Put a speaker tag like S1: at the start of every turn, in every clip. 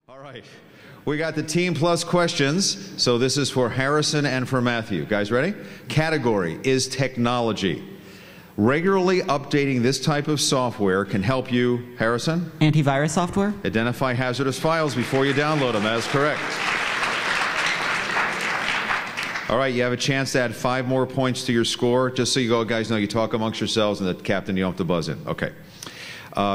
S1: All right. We got the Team Plus questions. So this is for Harrison and for Matthew. Guys ready? Category is technology. Regularly updating this type of software can help you, Harrison?
S2: Antivirus software?
S1: Identify hazardous files before you download them. That is correct. All right, you have a chance to add 5 more points to your score. Just so you guys know, you talk amongst yourselves, and the captain, you don't have to buzz in. Okay.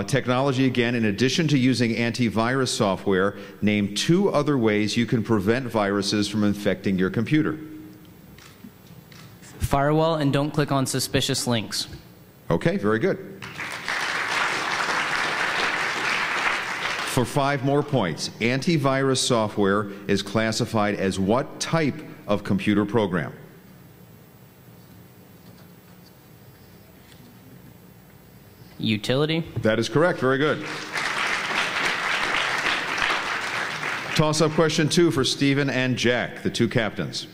S1: Technology again, in addition to using antivirus software, name 2 other ways you can prevent viruses from infecting your computer.
S3: Firewall and don't click on suspicious links.
S1: Okay, very good. For 5 more points, antivirus software is classified as what type of computer program?
S3: Utility.
S1: That is correct. Very good. Toss-up question 2 for Stephen and Jack, the 2 captains.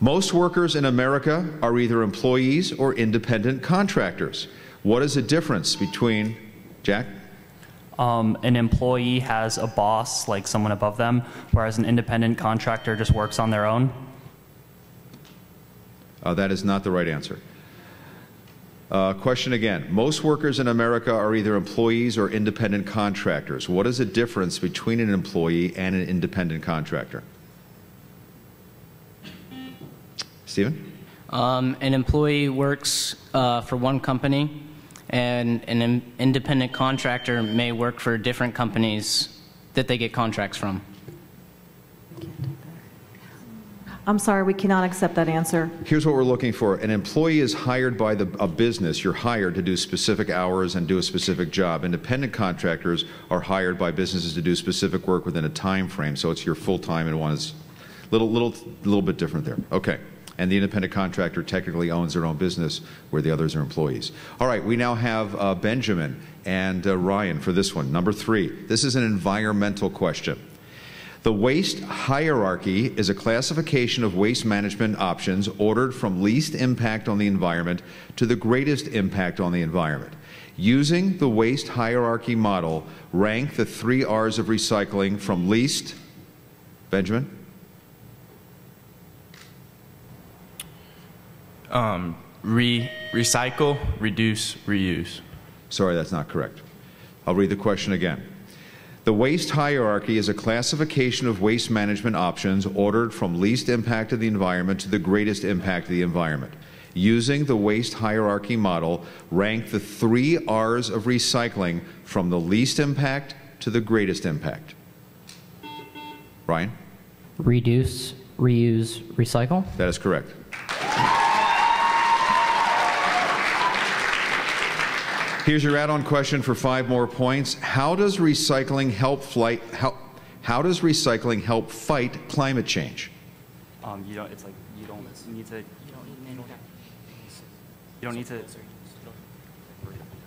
S1: Most workers in America are either employees or independent contractors. What is the difference between, Jack?
S4: An employee has a boss, like someone above them, whereas an independent contractor just works on their own.
S1: That is not the right answer. Question again. Most workers in America are either employees or independent contractors. What is the difference between an employee and an independent contractor? Stephen?
S3: An employee works for one company, and an independent contractor may work for different companies that they get contracts from.
S5: I'm sorry, we cannot accept that answer.
S1: Here's what we're looking for. An employee is hired by a business. You're hired to do specific hours and do a specific job. Independent contractors are hired by businesses to do specific work within a time frame. So it's your full-time, and one is a little bit different there. Okay. And the independent contractor technically owns their own business, where the others are employees. All right, we now have Benjamin and Ryan for this one. Number 3. This is an environmental question. The waste hierarchy is a classification of waste management options ordered from least impact on the environment to the greatest impact on the environment. Using the waste hierarchy model, rank the 3 R's of recycling from least, Benjamin?
S6: Recycle, reduce, reuse.
S1: Sorry, that's not correct. I'll read the question again. The waste hierarchy is a classification of waste management options ordered from least impact to the environment to the greatest impact to the environment. Using the waste hierarchy model, rank the 3 R's of recycling from the least impact to the greatest impact. Ryan?
S7: Reduce, reuse, recycle?
S1: That is correct. Here's your add-on question for 5 more points. How does recycling help fight climate change?
S4: You don't need to.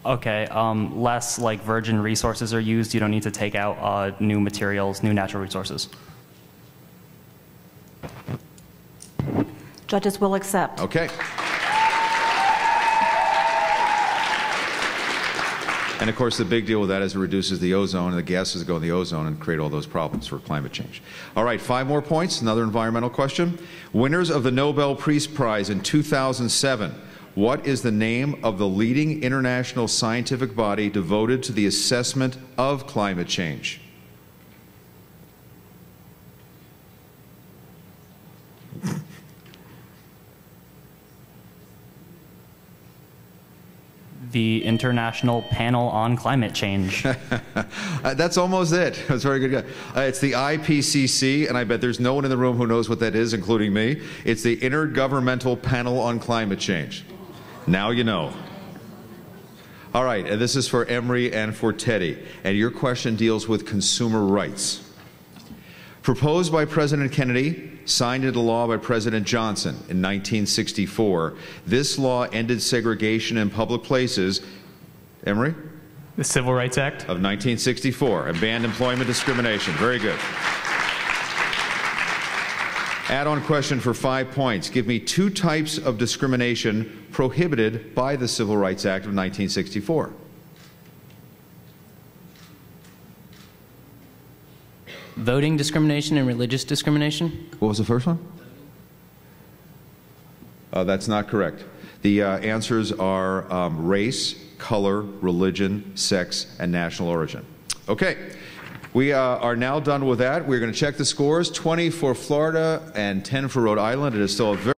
S4: Okay. Less like virgin resources are used. You don't need to take out new materials, new natural resources.
S5: Judges will accept.
S1: Okay. And of course, the big deal with that is it reduces the ozone, and the gases go in the ozone and create all those problems for climate change. All right, 5 more points. Another environmental question. Winners of the Nobel Peace Prize in 2007. What is the name of the leading international scientific body devoted to the assessment of climate change?
S4: The International Panel on Climate Change.
S1: That's almost it. That's very good. It's the IPCC, and I bet there's no one in the room who knows what that is, including me. It's the Intergovernmental Panel on Climate Change. Now you know. All right, and this is for Emery and for Teddy. And your question deals with consumer rights. Proposed by President Kennedy, signed into law by President Johnson in 1964, this law ended segregation in public places. Emery?
S8: The Civil Rights Act?
S1: Of 1964, and banned employment discrimination. Very good. Add-on question for 5 points. Give me 2 types of discrimination prohibited by the Civil Rights Act of 1964.
S3: voting discrimination and religious discrimination.
S1: What was the first one? That's not correct. The answers are race, color, religion, sex, and national origin. Okay. We are now done with that. We're going to check the scores. 20 for Florida and 10 for Rhode Island. It is still a very